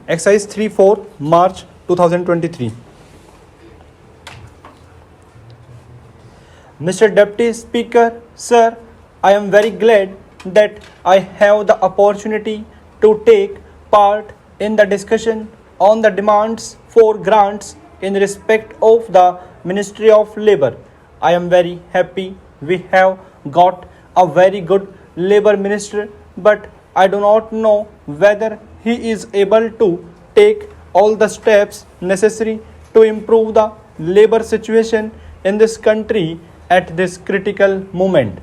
Exercise 3-4, March 2023. Mr. Deputy Speaker, Sir, I am very glad that I have the opportunity to take part in the discussion on the demands for grants in respect of the Ministry of Labour. I am very happy we have got a very good Labour Minister, but I do not know whether he is able to take all the steps necessary to improve the labour situation in this country at this critical moment.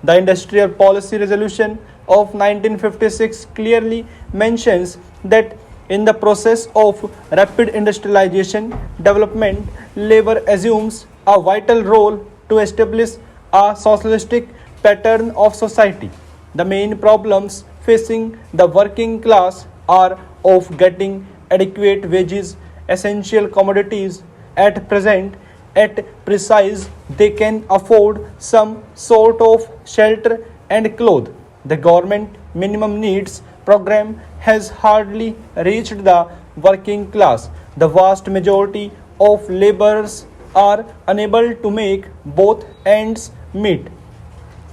The Industrial Policy Resolution of 1956 clearly mentions that in the process of rapid industrialization development, labour assumes a vital role to establish a socialistic pattern of society. The main problems facing the working class are of getting adequate wages, essential commodities at present at precise they can afford some sort of shelter and clothes. The government minimum needs program has hardly reached the working class. The vast majority of laborers are unable to make both ends meet.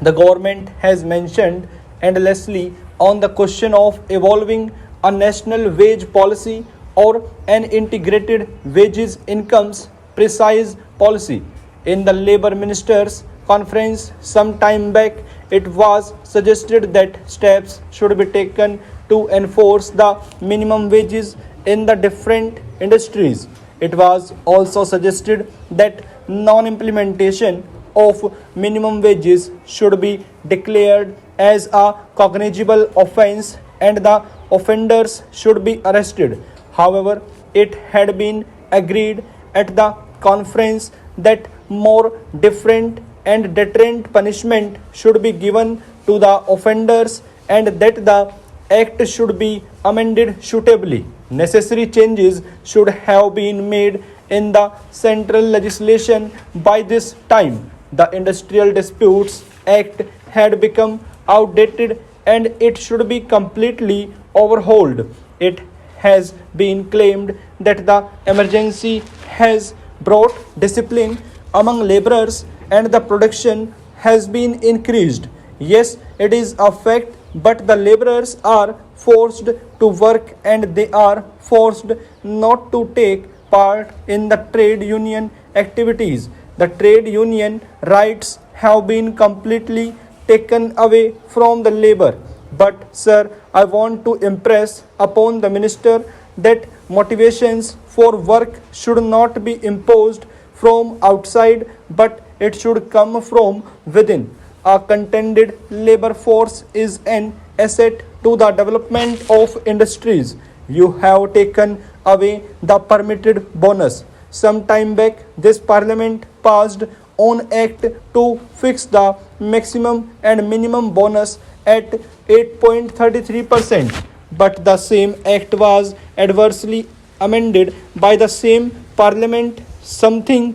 The government has mentioned endlessly on the question of evolving a national wage policy or an integrated wages incomes precise policy. In the Labour Ministers' conference some time back, it was suggested that steps should be taken to enforce the minimum wages in the different industries. It was also suggested that non-implementation of minimum wages should be declared as a cognizable offence and the offenders should be arrested. However, it had been agreed at the conference that more different and deterrent punishment should be given to the offenders and that the act should be amended suitably. Necessary changes should have been made in the central legislation by this time. The Industrial Disputes Act had become outdated and it should be completely overhauled. It has been claimed that the emergency has brought discipline among laborers and the production has been increased. Yes, it is a fact, but the laborers are forced to work and they are forced not to take part in the trade union activities. The trade union rights have been completely taken away from the labor. But, sir, I want to impress upon the minister that motivations for work should not be imposed from outside, but it should come from within. A contented labor force is an asset to the development of industries. You have taken away the permitted bonus. Some time back, this parliament passed an act to fix the maximum and minimum bonus at 8.33%, but the same act was adversely amended by the same parliament some time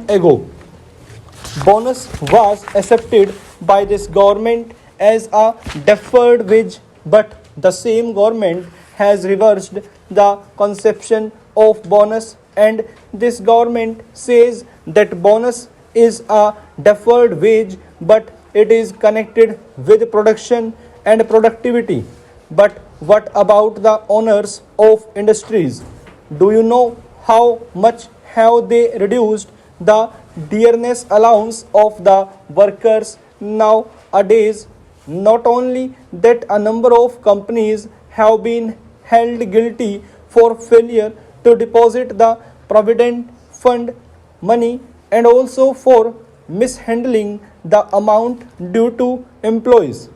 ago. Bonus was accepted by this government as a deferred wage, but the same government has reversed the conception of bonus and this government says that bonus is a deferred wage but it is connected with production and productivity. But what about the owners of industries? Do you know how much have they reduced the dearness allowance of the workers nowadays? Not only that, a number of companies have been held guilty for failure to deposit the provident fund money and also for mishandling the amount due to employees.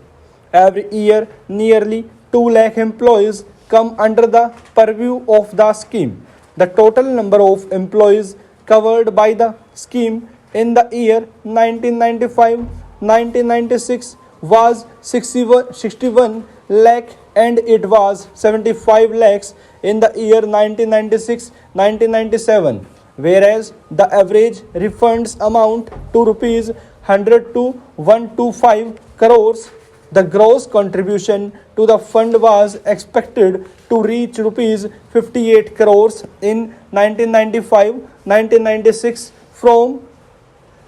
Every year, nearly 2 lakh employees come under the purview of the scheme. The total number of employees covered by the scheme in the year 1995-1996 was 61 lakh and it was 75 lakhs in the year 1996-1997, whereas the average refunds amount to rupees 100 to 125 crores the gross contribution to the fund was expected to reach rupees 58 crores in 1995-1996 from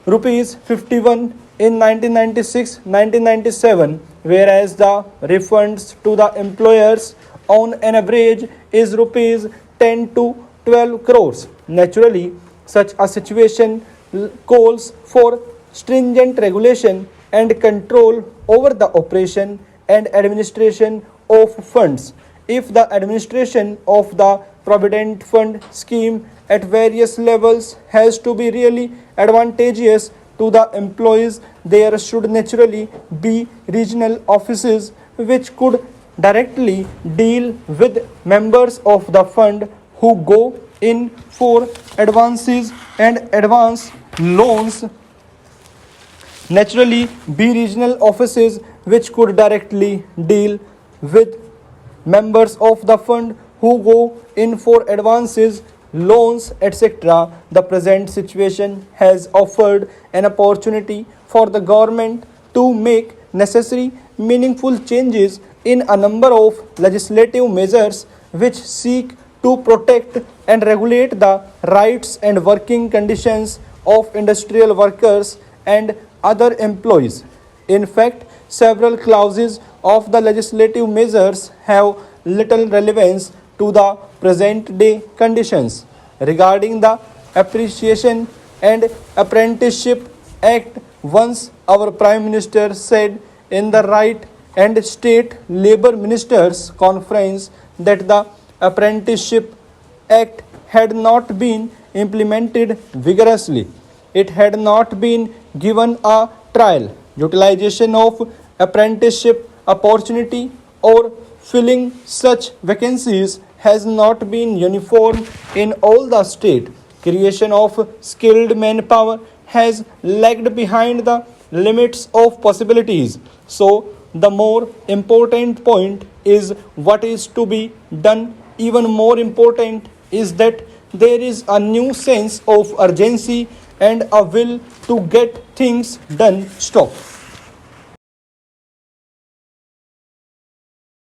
rupees 51 in 1996-1997, whereas the refunds to the employers on an average is rupees 10 to 12 crores. Naturally, such a situation calls for stringent regulation and control over the operation and administration of funds. If the administration of the Provident Fund scheme at various levels has to be really advantageous to the employees, there should naturally be regional offices which could directly deal with members of the fund who go in for advances and advance loans. Naturally, be regional offices which could directly deal with members of the fund who go in for advances, loans, etc. The present situation has offered an opportunity for the government to make necessary meaningful changes in a number of legislative measures which seek to protect and regulate the rights and working conditions of industrial workers and other employees. In fact, several clauses of the legislative measures have little relevance to the present day conditions. Regarding the Appreciation and Apprenticeship Act, once our Prime Minister said in the Right and State Labour Ministers Conference that the Apprenticeship Act had not been implemented vigorously. It had not been given a trial. Utilization of apprenticeship opportunity or filling such vacancies has not been uniform in all the state. Creation of skilled manpower has lagged behind the limits of possibilities. So, the more important point is what is to be done. Even more important is that there is a new sense of urgency and a will to get things done. Stop.